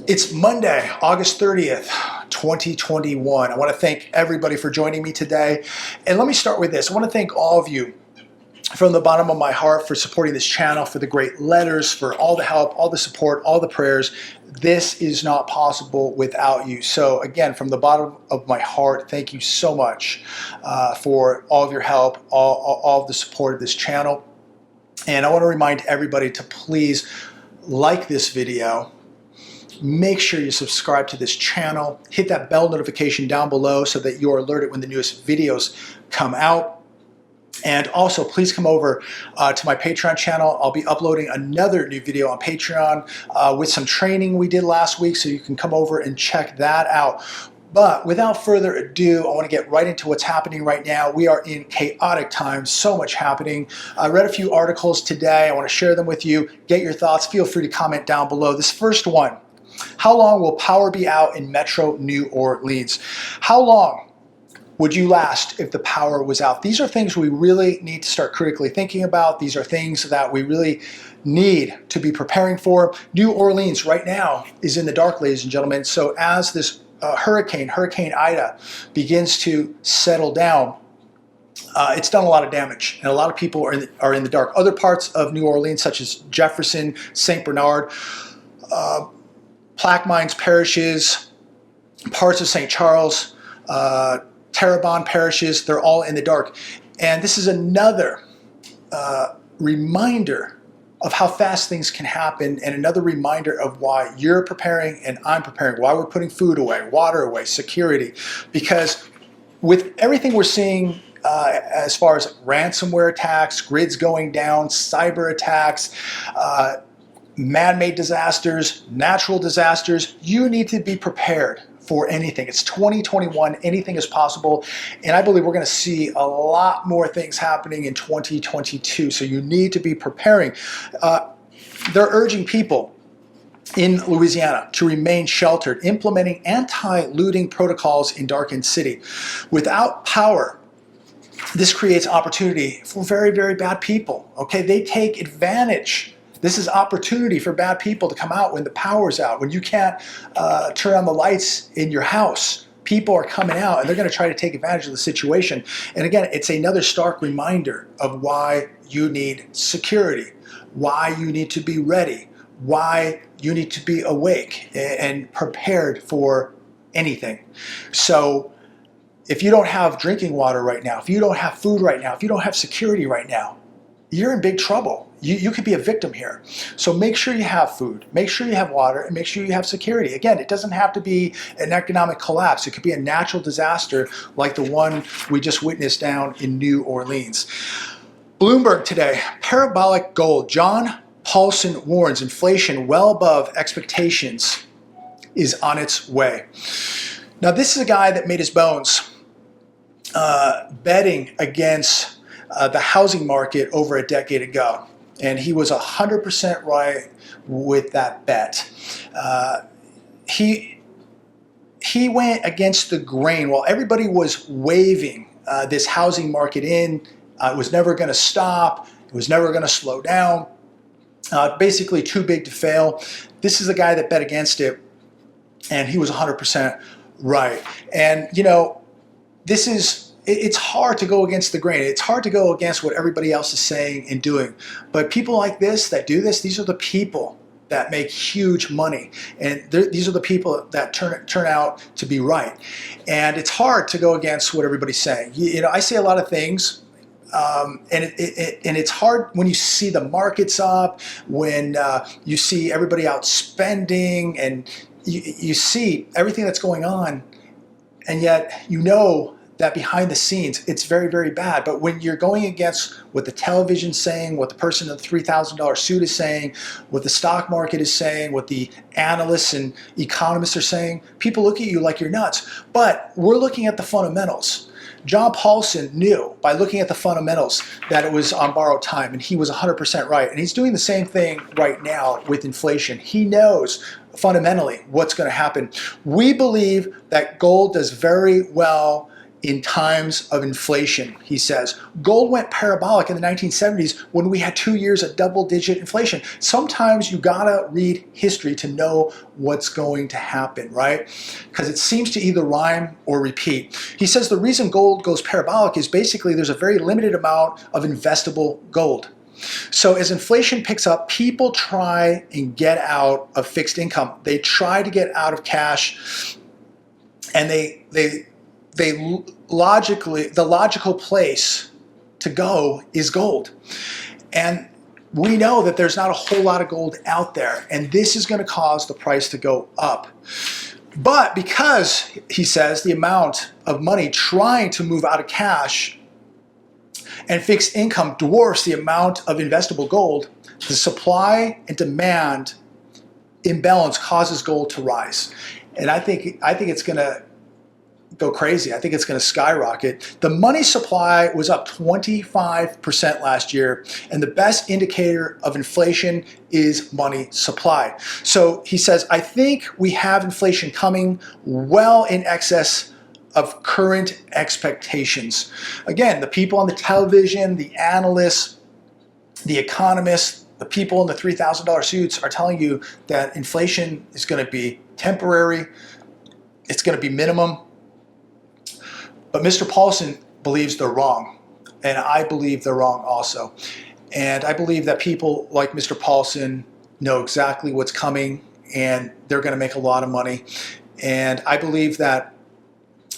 It's Monday, August 30th, 2021. I want to thank everybody for joining me today. And let me start with this. I want to thank all of you from the bottom of my heart for supporting this channel, for the great letters, for all the help, all the support, all the prayers. This is not possible without you. So again, from the bottom of my heart, thank you so much for all of your help, all of the support of this channel. And I want to remind everybody to please like this video. Make sure you subscribe to this channel. Hit that bell notification down below so that you're alerted when the newest videos come out. And also, please come over to my Patreon channel. I'll be uploading another new video on Patreon with some training we did last week, so you can come over and check that out. But without further ado, I want to get right into what's happening right now. We are in chaotic times, so much happening. I read a few articles today. I want to share them with you. Get your thoughts. Feel free to comment down below. This first one: how long will power be out in Metro New Orleans? How long would you last if the power was out? These are things we really need to start critically thinking about. These are things that we really need to be preparing for. New Orleans right now is in the dark, ladies and gentlemen. So as this Hurricane Ida, begins to settle down, it's done a lot of damage, and a lot of people are in the dark. Other parts of New Orleans, such as Jefferson, St. Bernard, Plaquemines parishes, parts of St. Charles, Terrebonne parishes, they're all in the dark. And this is another reminder of how fast things can happen, and another reminder of why you're preparing and I'm preparing, why we're putting food away, water away, security. Because with everything we're seeing as far as ransomware attacks, grids going down, cyber attacks, man-made disasters, natural disasters, you need to be prepared for anything. It's 2021, anything is possible, and I believe we're going to see a lot more things happening in 2022, so you need to be preparing. They're urging people in Louisiana to remain sheltered, implementing anti-looting protocols in darkened city. Without power, this creates opportunity for very, very bad people. Okay, they take advantage. This is opportunity for bad people to come out when the power's out, when you can't turn on the lights in your house. People are coming out and they're going to try to take advantage of the situation. And again, it's another stark reminder of why you need security, why you need to be ready, why you need to be awake and prepared for anything. So if you don't have drinking water right now, if you don't have food right now, if you don't have security right now, you're in big trouble. You could be a victim here. So make sure you have food, make sure you have water, and make sure you have security. Again, it doesn't have to be an economic collapse. It could be a natural disaster like the one we just witnessed down in New Orleans. Bloomberg today: parabolic gold. John Paulson warns inflation well above expectations is on its way. Now, this is a guy that made his bones betting against the housing market over a decade ago. And he was 100% right with that bet. He went against the grain while everybody was waving this housing market in. It was never going to stop. It was never going to slow down. Basically too big to fail. This is a guy that bet against it, and he was 100% right. And you know, it's hard to go against the grain. It's hard to go against what everybody else is saying and doing. But people like this, that do this, these are the people that make huge money. And these are the people that turn out to be right. And it's hard to go against what everybody's saying. You know, I say a lot of things, and it's hard when you see the markets up, when you see everybody out spending, and you see everything that's going on, and yet you know that behind the scenes, it's very, very bad. But when you're going against what the television's saying, what the person in the $3,000 suit is saying, what the stock market is saying, what the analysts and economists are saying, people look at you like you're nuts. But we're looking at the fundamentals. John Paulson knew by looking at the fundamentals that it was on borrowed time, and he was 100% right. And he's doing the same thing right now with inflation. He knows fundamentally what's going to happen. We believe that gold does very well in times of inflation, he says. Gold went parabolic in the 1970s when we had 2 years of double-digit inflation. Sometimes you gotta read history to know what's going to happen, right? Because it seems to either rhyme or repeat. He says the reason gold goes parabolic is basically there's a very limited amount of investable gold. So as inflation picks up, people try and get out of fixed income. They try to get out of cash, and the logical place to go is gold. And we know that there's not a whole lot of gold out there, and this is going to cause the price to go up. But because, he says, the amount of money trying to move out of cash and fixed income dwarfs the amount of investable gold, the supply and demand imbalance causes gold to rise. And I think it's going to go crazy. I think it's going to skyrocket. The money supply was up 25% last year, and the best indicator of inflation is money supply. So he says, I think we have inflation coming well in excess of current expectations. Again, the people on the television, the analysts, the economists, the people in the $3,000 suits are telling you that inflation is going to be temporary, it's going to be minimum. But Mr. Paulson believes they're wrong, and I believe they're wrong also. And I believe that people like Mr. Paulson know exactly what's coming, and they're going to make a lot of money. And I believe that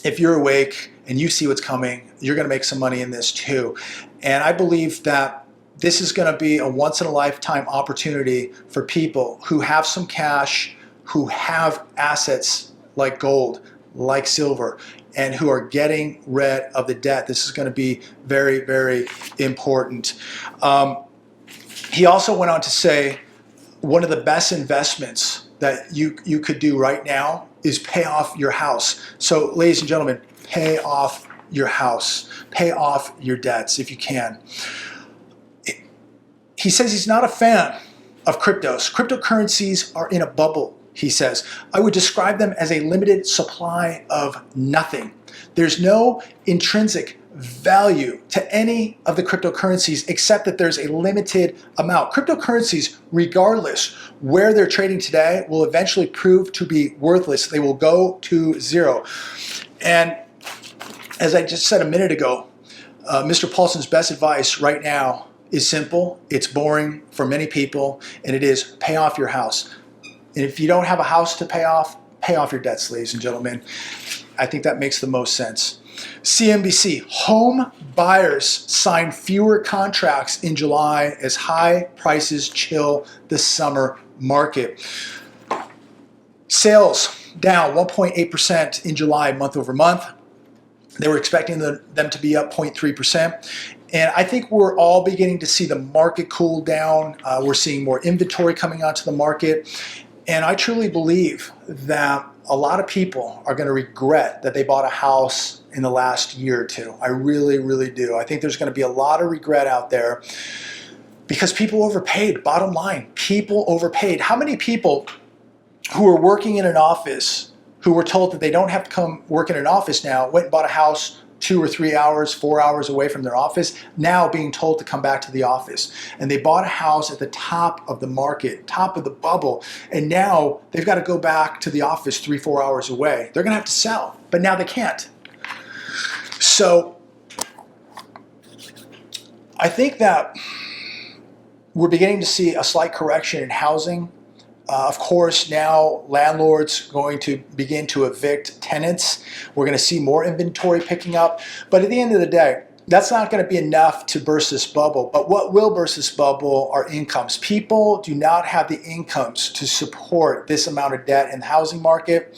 if you're awake and you see what's coming, you're going to make some money in this too. And I believe that this is going to be a once-in-a-lifetime opportunity for people who have some cash, who have assets like gold, like silver, and who are getting rid of the debt. This is going to be very, very important. He also went on to say one of the best investments that you could do right now is pay off your house. So, ladies and gentlemen, pay off your house. Pay off your debts if you can. He says he's not a fan of cryptos. Cryptocurrencies are in a bubble, he says. I would describe them as a limited supply of nothing. There's no intrinsic value to any of the cryptocurrencies except that there's a limited amount. Cryptocurrencies, regardless where they're trading today, will eventually prove to be worthless. They will go to zero. And as I just said a minute ago, Mr. Paulson's best advice right now is simple. It's boring for many people, and it is pay off your house. And if you don't have a house to pay off your debts, ladies and gentlemen. I think that makes the most sense. CNBC, home buyers sign fewer contracts in July as high prices chill the summer market. Sales down 1.8% in July, month over month. They were expecting them to be up 0.3%. And I think we're all beginning to see the market cool down. We're seeing more inventory coming onto the market. And I truly believe that a lot of people are going to regret that they bought a house in the last year or two. I really, really do. I think there's going to be a lot of regret out there because people overpaid. Bottom line, people overpaid. How many people who are working in an office who were told that they don't have to come work in an office now went and bought a house 2 or 3 hours, 4 hours away from their office, now being told to come back to the office. And they bought a house at the top of the market, top of the bubble, and now they've got to go back to the office 3, 4 hours away. They're going to have to sell, but now they can't. So I think that we're beginning to see a slight correction in housing. Of course, now landlords going to begin to evict tenants. We're going to see more inventory picking up. But at the end of the day, that's not going to be enough to burst this bubble. But what will burst this bubble are incomes. People do not have the incomes to support this amount of debt in the housing market.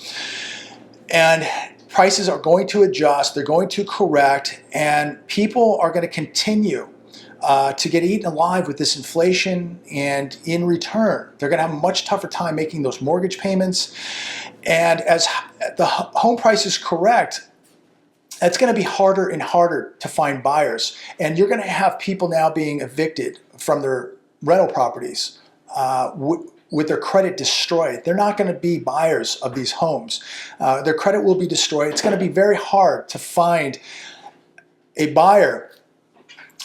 And prices are going to adjust. They're going to correct. And people are going to continue to get eaten alive with this inflation, and in return, they're going to have a much tougher time making those mortgage payments. And as the home prices correct, it's going to be harder and harder to find buyers. And you're going to have people now being evicted from their rental properties with their credit destroyed. They're not going to be buyers of these homes. Their credit will be destroyed. It's going to be very hard to find a buyer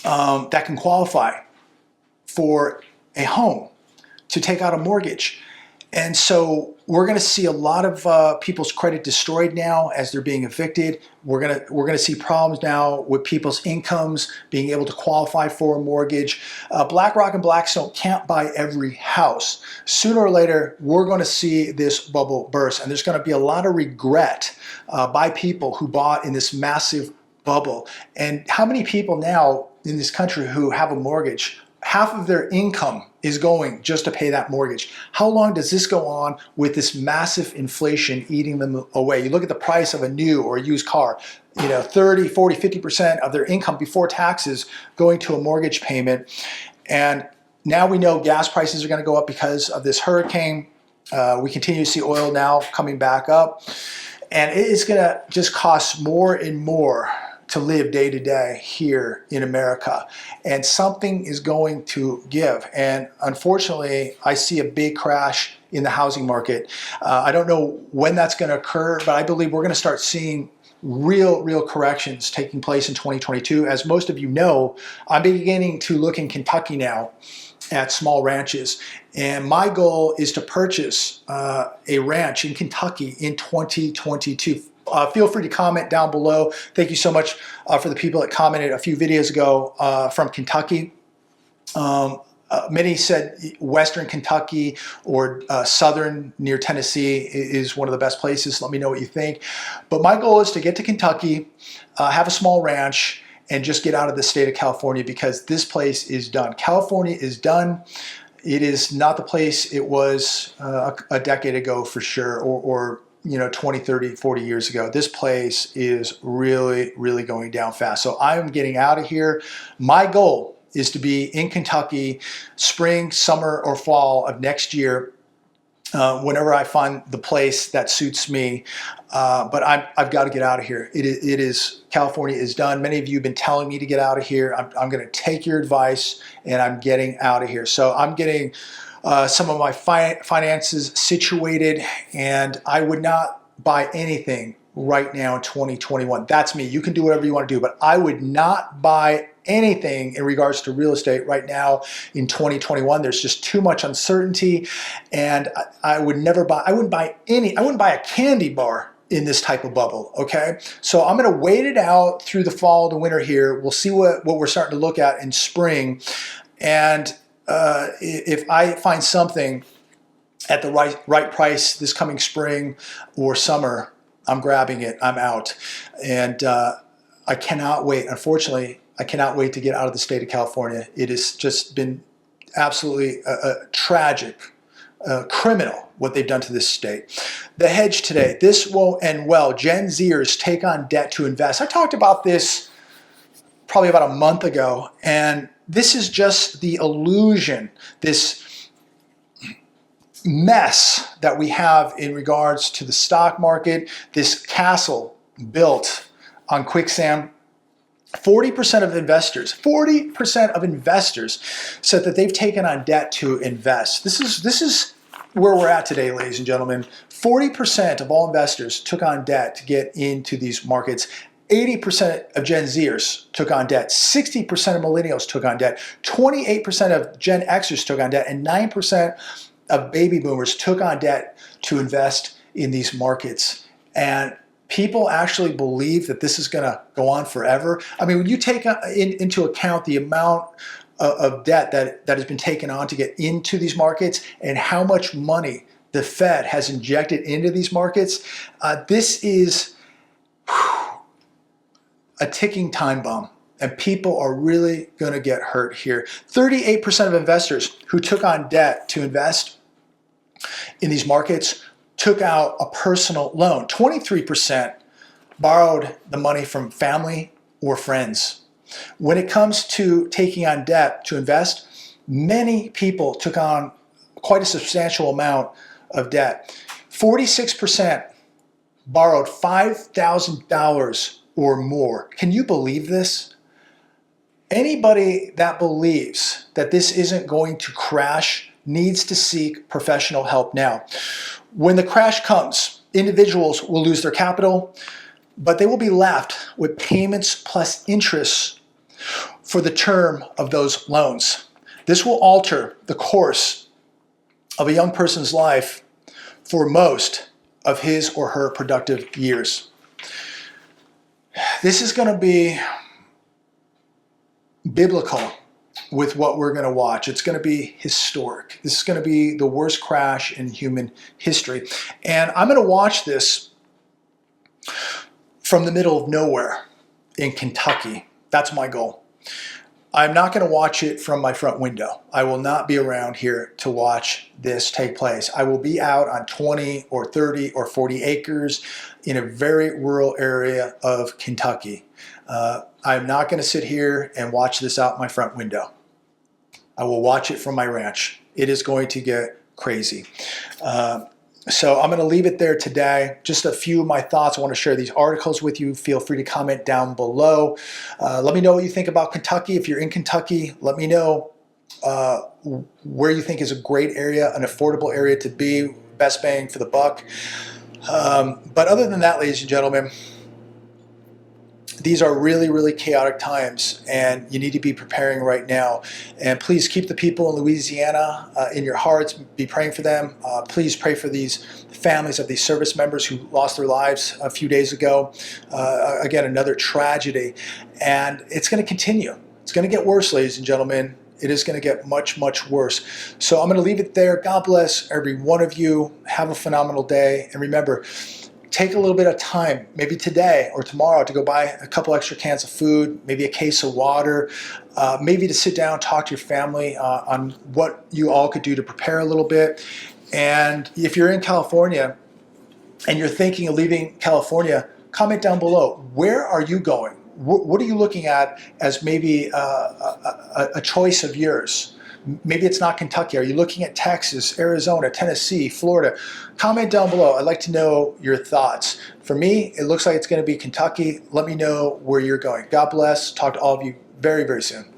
that can qualify for a home to take out a mortgage. And so we're going to see a lot of people's credit destroyed now as they're being evicted. We're going to see problems now with people's incomes being able to qualify for a mortgage. BlackRock and Blackstone can't buy every house. Sooner or later, we're going to see this bubble burst, and there's going to be a lot of regret by people who bought in this massive bubble. And how many people now in this country who have a mortgage, half of their income is going just to pay that mortgage? How long does this go on with this massive inflation eating them away? You look at the price of a new or used car, 30, 40, 50% of their income before taxes going to a mortgage payment. And now we know gas prices are going to go up because of this hurricane. We continue to see oil now coming back up. And it is going to just cost more and more to live day to day here in America, and something is going to give. And unfortunately, I see a big crash in the housing market. I don't know when that's going to occur, but I believe we're going to start seeing real corrections taking place in 2022. As most of you know, I'm beginning to look in Kentucky now at small ranches, and my goal is to purchase a ranch in Kentucky in 2022. Feel free to comment down below. Thank you so much for the people that commented a few videos ago from Kentucky. Many said Western Kentucky or Southern near Tennessee is one of the best places. Let me know what you think. But my goal is to get to Kentucky, have a small ranch, and just get out of the state of California, because this place is done. California is done. It is not the place it was a decade ago for sure, or 20, 30, 40 years ago. This place is really going down fast. So I'm getting out of here. My goal is to be in Kentucky spring, summer, or fall of next year, whenever I find the place that suits me. But I've got to get out of here. California is done. Many of you have been telling me to get out of here. I'm going to take your advice, and I'm getting out of here. So I'm getting some of my finances situated, and I would not buy anything right now in 2021. That's me. You can do whatever you want to do, but I would not buy anything in regards to real estate right now in 2021. There's just too much uncertainty, and I wouldn't buy a candy bar in this type of bubble, okay? So I'm going to wait it out through the fall to winter here. We'll see what we're starting to look at in spring, and if I find something at the right price this coming spring or summer, I'm grabbing it. I'm out. And I cannot wait. Unfortunately, I cannot wait to get out of the state of California. It has just been absolutely tragic, criminal what they've done to this state. The hedge today. This won't end well. Gen Zers take on debt to invest. I talked about this probably about a month ago, and this is just the illusion, this mess that we have in regards to the stock market, this castle built on quicksand. 40% of investors said that they've taken on debt to invest. This is where we're at today, ladies and gentlemen. 40% of all investors took on debt to get into these markets. 80% of Gen Zers took on debt, 60% of millennials took on debt, 28% of Gen Xers took on debt, and 9% of baby boomers took on debt to invest in these markets. And people actually believe that this is going to go on forever. I mean, when you take into account the amount of debt that has been taken on to get into these markets and how much money the Fed has injected into these markets, this is a ticking time bomb, and people are really going to get hurt here. 38% of investors who took on debt to invest in these markets took out a personal loan. 23% borrowed the money from family or friends. When it comes to taking on debt to invest, many people took on quite a substantial amount of debt. 46% borrowed $5,000 or more. Can you believe this? Anybody that believes that this isn't going to crash needs to seek professional help now. When the crash comes, individuals will lose their capital, but they will be left with payments plus interest for the term of those loans. This will alter the course of a young person's life for most of his or her productive years. This is going to be biblical with what we're going to watch. It's going to be historic. This is going to be the worst crash in human history. And I'm going to watch this from the middle of nowhere in Kentucky. That's my goal. I'm not going to watch it from my front window. I will not be around here to watch this take place. I will be out on 20 or 30 or 40 acres in a very rural area of Kentucky. I'm not going to sit here and watch this out my front window. I will watch it from my ranch. It is going to get crazy. So I'm going to leave it there today. Just a few of my thoughts. I want to share these articles with you. Feel free to comment down below. Let me know what you think about Kentucky. If you're in Kentucky, let me know where you think is a great area, an affordable area to be, best bang for the buck. But other than that, ladies and gentlemen, these are really, really chaotic times, and you need to be preparing right now. And please keep the people in Louisiana in your hearts. Be praying for them. Please pray for these families of these service members who lost their lives a few days ago. Again, another tragedy. And it's going to continue. It's going to get worse, ladies and gentlemen. It is going to get much, much worse. So I'm going to leave it there. God bless every one of you. Have a phenomenal day. And remember, take a little bit of time, maybe today or tomorrow, to go buy a couple extra cans of food, maybe a case of water, maybe to sit down, talk to your family on what you all could do to prepare a little bit. And if you're in California and you're thinking of leaving California, comment down below. Where are you going? What are you looking at as maybe a choice of yours? Maybe it's not Kentucky. Are you looking at Texas, Arizona, Tennessee, Florida? Comment down below. I'd like to know your thoughts. For me, it looks like it's going to be Kentucky. Let me know where you're going. God bless. Talk to all of you very, very soon.